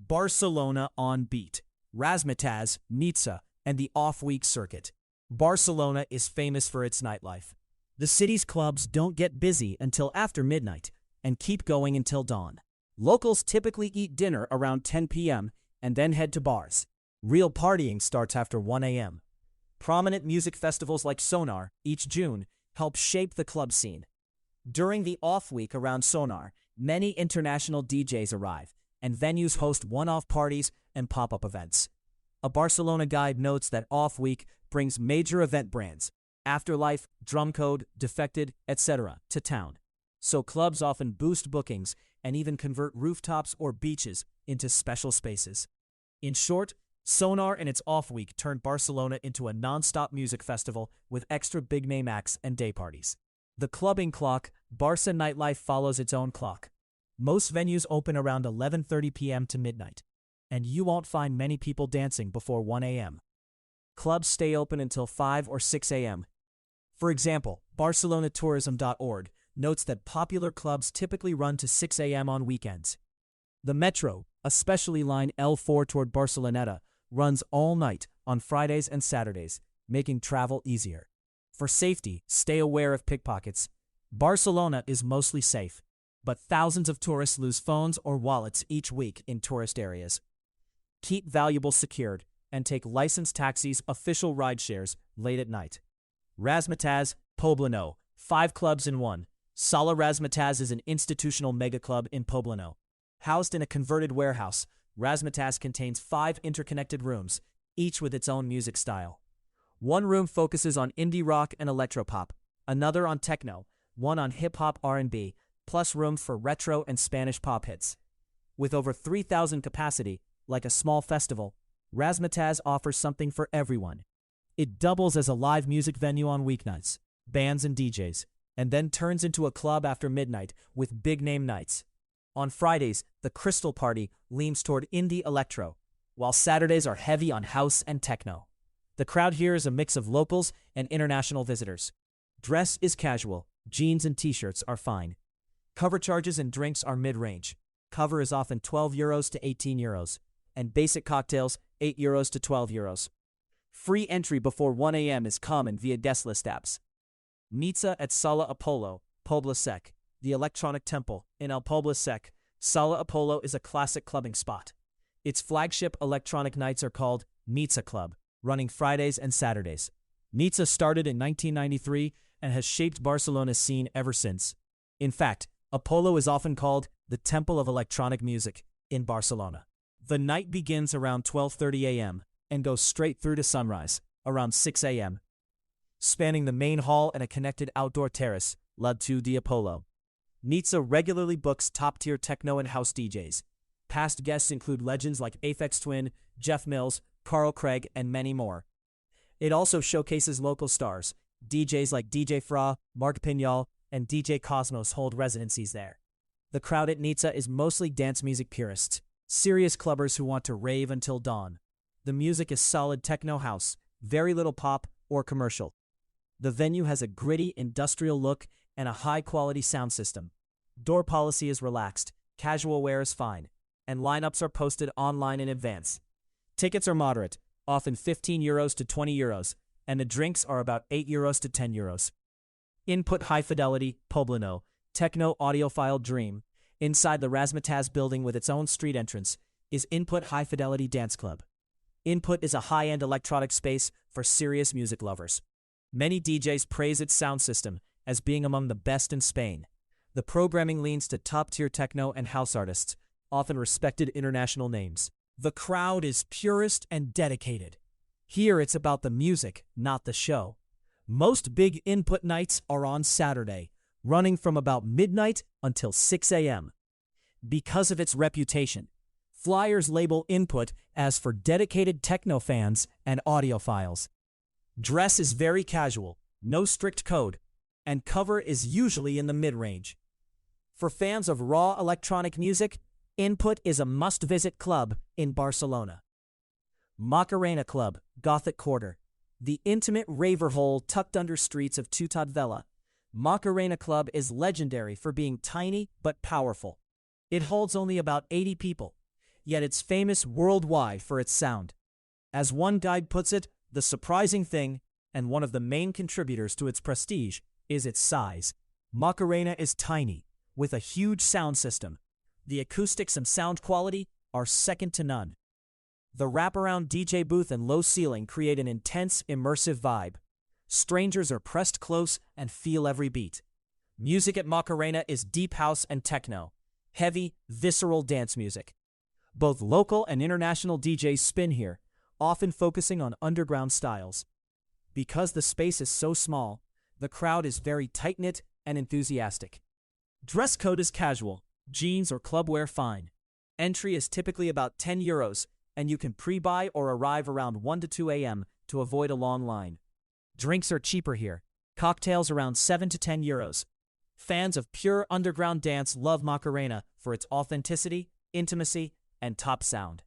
Barcelona on beat, Razzmatazz, Nitsa, and the off-week circuit. Barcelona is famous for its nightlife. The city's clubs don't get busy until after midnight and keep going until dawn. Locals typically eat dinner around 10 p.m. and then head to bars. Real partying starts after 1 a.m. Prominent music festivals like Sonar, each June, help shape the club scene. During the off-week around Sonar, many international DJs arrive, and venues host one-off parties and pop-up events. A Barcelona guide notes that off-week brings major event brands, Afterlife, Drumcode, Defected, etc., to town. So clubs often boost bookings and even convert rooftops or beaches into special spaces. In short, Sonar and its off-week turned Barcelona into a non-stop music festival with extra big-name acts and day parties. The clubbing clock, Barca nightlife follows its own clock. Most venues open around 11:30 p.m. to midnight, and you won't find many people dancing before 1 a.m. Clubs stay open until 5 or 6 a.m. For example, BarcelonaTourism.org notes that popular clubs typically run to 6 a.m. on weekends. The Metro, especially line L4 toward Barceloneta, runs all night on Fridays and Saturdays, making travel easier. For safety, stay aware of pickpockets. Barcelona is mostly safe, but thousands of tourists lose phones or wallets each week in tourist areas. Keep valuables secured and take licensed taxis, official rideshares, late at night. Razzmatazz, Poblano, 5 clubs in 1. Sala Razzmatazz is an institutional megaclub in Poblano. Housed in a converted warehouse, Razzmatazz contains 5 interconnected rooms, each with its own music style. One room focuses on indie rock and electropop, another on techno, one on hip-hop R&B, plus room for retro and Spanish pop hits. With over 3,000 capacity, like a small festival, Razzmatazz offers something for everyone. It doubles as a live music venue on weeknights, bands and DJs, and then turns into a club after midnight with big-name nights. On Fridays, the Crystal Party leans toward indie electro, while Saturdays are heavy on house and techno. The crowd here is a mix of locals and international visitors. Dress is casual, jeans and t-shirts are fine. Cover charges and drinks are mid-range. Cover is often €12 to €18, and basic cocktails €8 to €12. Free entry before 1 a.m. is common via guest list apps. Nitsa at Sala Apollo, Pobla Sec, the electronic temple in El Pobla Sec. Sala Apollo is a classic clubbing spot. Its flagship electronic nights are called Nitsa Club, running Fridays and Saturdays. Nitsa started in 1993 and has shaped Barcelona's scene ever since. In fact, Apollo is often called the Temple of Electronic Music in Barcelona. The night begins around 12:30 a.m. and goes straight through to sunrise, around 6 a.m., spanning the main hall and a connected outdoor terrace, La Two de Apollo. Nitsa regularly books top-tier techno and house DJs. Past guests include legends like Aphex Twin, Jeff Mills, Carl Craig, and many more. It also showcases local stars. DJs like DJ Fra, Mark Pignol, and DJ Cosmos hold residencies there. The crowd at Nitsa is mostly dance music purists, serious clubbers who want to rave until dawn. The music is solid techno house, very little pop or commercial. The venue has a gritty industrial look and a high-quality sound system. Door policy is relaxed, casual wear is fine, and lineups are posted online in advance. Tickets are moderate, often €15 to €20, and the drinks are about €8 to €10. Input High Fidelity, Poblano, techno audiophile dream. Inside the Razzmatazz building with its own street entrance is Input High Fidelity Dance Club. Input is a high-end electronic space for serious music lovers. Many DJs praise its sound system as being among the best in Spain. The programming leans to top-tier techno and house artists, often respected international names. The crowd is purist and dedicated. Here it's about the music, not the show. Most big Input nights are on Saturday, running from about midnight until 6 a.m. Because of its reputation, flyers label Input as for dedicated techno fans and audiophiles. Dress is very casual, no strict code, and cover is usually in the mid-range. For fans of raw electronic music, Input is a must-visit club in Barcelona. Macarena Club, Gothic Quarter. The intimate raver hole tucked under streets of Ciutat Vella, Macarena Club is legendary for being tiny but powerful. It holds only about 80 people. yet it's famous worldwide for its sound. As one guide puts it, the surprising thing, and one of the main contributors to its prestige, is its size. Macarena is tiny, with a huge sound system. The acoustics and sound quality are second to none. The wraparound DJ booth and low ceiling create an intense, immersive vibe. Strangers are pressed close and feel every beat. Music at Macarena is deep house and techno, heavy, visceral dance music. Both local and international DJs spin here, often focusing on underground styles. Because the space is so small, the crowd is very tight-knit and enthusiastic. Dress code is casual, jeans or club wear fine. Entry is typically about €10, and you can pre-buy or arrive around 1 to 2 a.m. to avoid a long line. Drinks are cheaper here, cocktails around €7 to 10. Fans of pure underground dance love Macarena for its authenticity, intimacy, and top sound.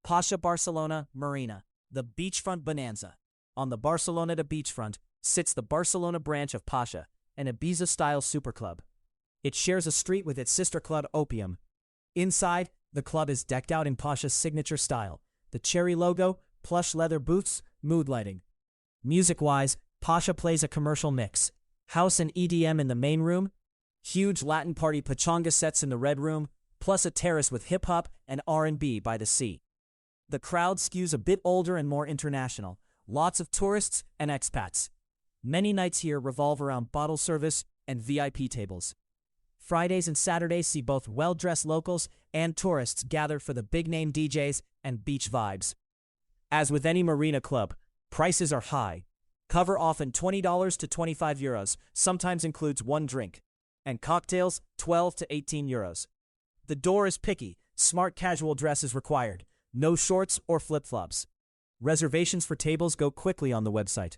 Pasha Barcelona Marina, the beachfront bonanza. On the Barcelona to beachfront sits the Barcelona branch of Pasha, an Ibiza-style superclub. It shares a street with its sister club Opium. Inside, the club is decked out in Pasha's signature style, the cherry logo, plush leather booths, mood lighting. Music-wise, Pasha plays a commercial mix. House and EDM in the main room, huge Latin party pachanga sets in the red room, plus a terrace with hip-hop and R&B by the sea. The crowd skews a bit older and more international, lots of tourists and expats. Many nights here revolve around bottle service and VIP tables. Fridays and Saturdays see both well-dressed locals and tourists gather for the big-name DJs and beach vibes. As with any marina club, prices are high. Cover often $20 to €25, sometimes includes one drink, and cocktails €12 to €18. The door is picky, smart casual dress is required, no shorts or flip-flops. Reservations for tables go quickly on the website.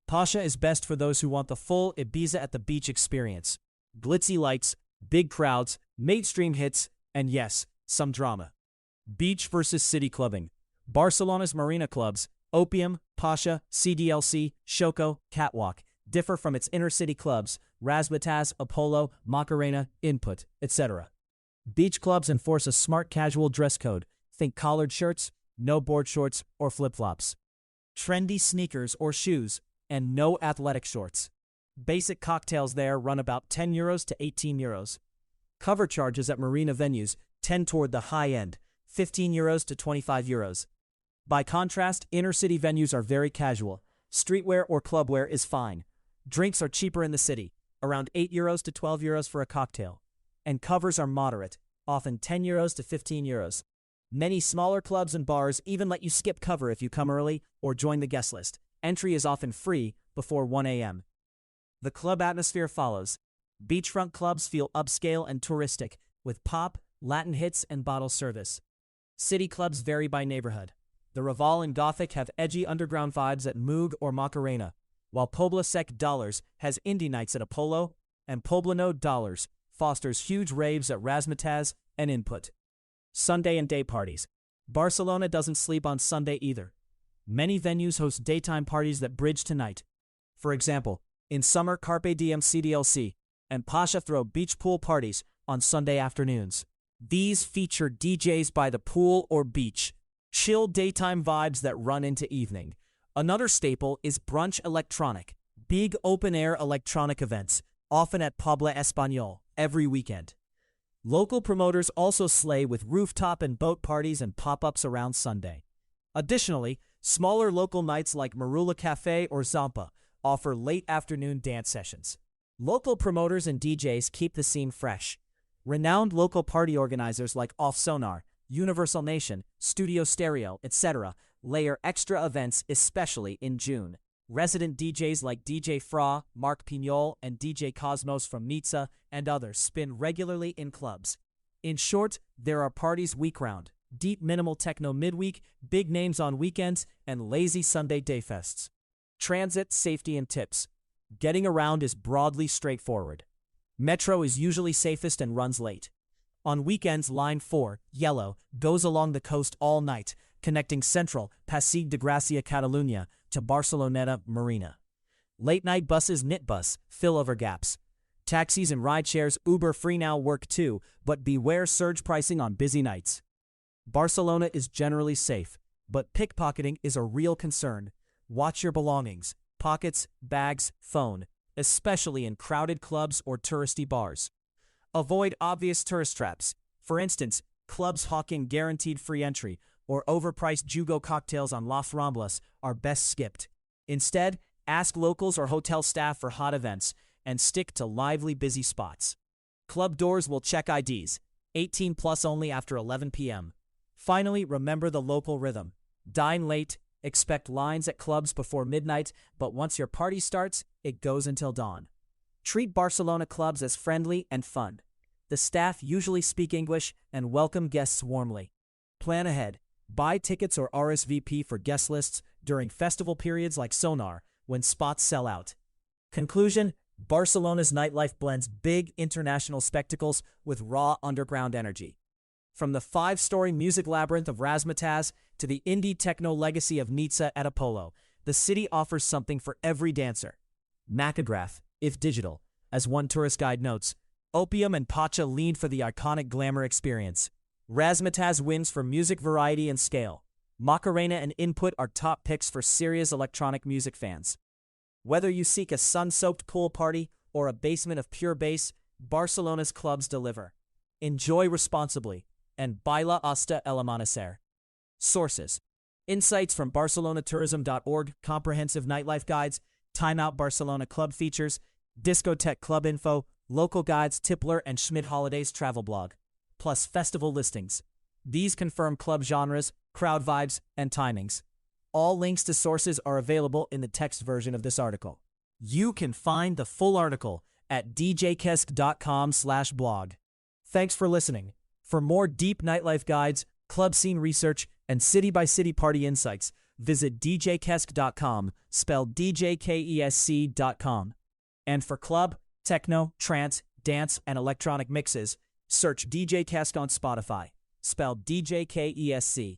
Pasha is best for those who want the full Ibiza at the beach experience. Glitzy lights, big crowds, mainstream hits, and yes, some drama. Beach versus city clubbing. Barcelona's marina clubs, Opium, Pasha, CDLC, Shoko, Catwalk, differ from its inner-city clubs, Razzmatazz, Apollo, Macarena, Input, etc. Beach clubs enforce a smart casual dress code. Think collared shirts, no board shorts or flip-flops. Trendy sneakers or shoes, and no athletic shorts. Basic cocktails there run about €10 to €18. Cover charges at marina venues tend toward the high end, €15 to €25. By contrast, inner-city venues are very casual. Streetwear or clubwear is fine. Drinks are cheaper in the city, around €8 to €12 for a cocktail. And covers are moderate, often €10 to €15. Many smaller clubs and bars even let you skip cover if you come early or join the guest list. Entry is often free before 1 a.m. The club atmosphere follows. Beachfront clubs feel upscale and touristic, with pop, Latin hits, and bottle service. City clubs vary by neighborhood. The Raval and Gothic have edgy underground vibes at Moog or Macarena, while Pobla Sec Dollars has indie nights at Apollo, and Poblano Dollars fosters huge raves at Razzmatazz and Input. Sunday and day parties. Barcelona doesn't sleep on Sunday either. Many venues host daytime parties that bridge to night. For example, in summer, Carpe Diem CDLC and Pasha throw beach pool parties on Sunday afternoons. These feature DJs by the pool or beach, chill daytime vibes that run into evening. Another staple is brunch electronic, big open-air electronic events, often at Pobla Español, every weekend. Local promoters also slay with rooftop and boat parties and pop-ups around Sunday. Additionally, smaller local nights like Marula Cafe or Zampa offer late afternoon dance sessions. Local promoters and DJs keep the scene fresh. Renowned local party organizers like Off Sonar, Universal Nation, Studio Stereo, etc. layer extra events especially in June. Resident DJs like DJ Fra, Mark Pignol, and DJ Cosmos from Nitsa and others spin regularly in clubs. In short, there are parties week-round, deep minimal techno midweek, big names on weekends, and lazy Sunday dayfests. Transit, safety, and tips. Getting around is broadly straightforward. Metro is usually safest and runs late. On weekends, Line 4, Yellow, goes along the coast all night, connecting Central, Passeig de Gràcia, Catalunya, to Barceloneta, Marina. Late-night buses Nitbus fill over gaps. Taxis and rideshares Uber Free Now work too, but beware surge pricing on busy nights. Barcelona is generally safe, but pickpocketing is a real concern. Watch your belongings, pockets, bags, phone, especially in crowded clubs or touristy bars. Avoid obvious tourist traps. For instance, clubs hawking guaranteed free entry or overpriced jugo cocktails on Las Ramblas are best skipped. Instead, ask locals or hotel staff for hot events and stick to lively, busy spots. Club doors will check IDs, 18 plus only after 11 p.m. Finally, remember the local rhythm. Dine late, expect lines at clubs before midnight, but once your party starts, it goes until dawn. Treat Barcelona clubs as friendly and fun. The staff usually speak English and welcome guests warmly. Plan ahead. Buy tickets or RSVP for guest lists during festival periods like Sonar, when spots sell out. Conclusion: Barcelona's nightlife blends big international spectacles with raw underground energy. From the five-story music labyrinth of Razzmatazz to the indie techno legacy of Nitsa at Apollo, the city offers something for every dancer. Macograph, if digital. As one tourist guide notes, Opium and Pacha leaned for the iconic glamour experience. Razzmatazz wins for music variety and scale. Macarena and Input are top picks for serious electronic music fans. Whether you seek a sun-soaked pool party or a basement of pure bass, Barcelona's clubs deliver. Enjoy responsibly, and baila hasta el amanecer. Sources: insights from barcelonatourism.org, comprehensive nightlife guides, Time Out Barcelona club features, Discotheque club info, local guides, Tipler and Schmidt Holidays travel blog, plus festival listings. These confirm club genres, crowd vibes, and timings. All links to sources are available in the text version of this article. You can find the full article at djkesk.com/blog. Thanks for listening. For more deep nightlife guides, club scene research, and city-by-city party insights, visit djkesk.com, spelled djkesk.com. And for club, techno, trance, dance, and electronic mixes, search DJ Kesk on Spotify, spelled DJKESC.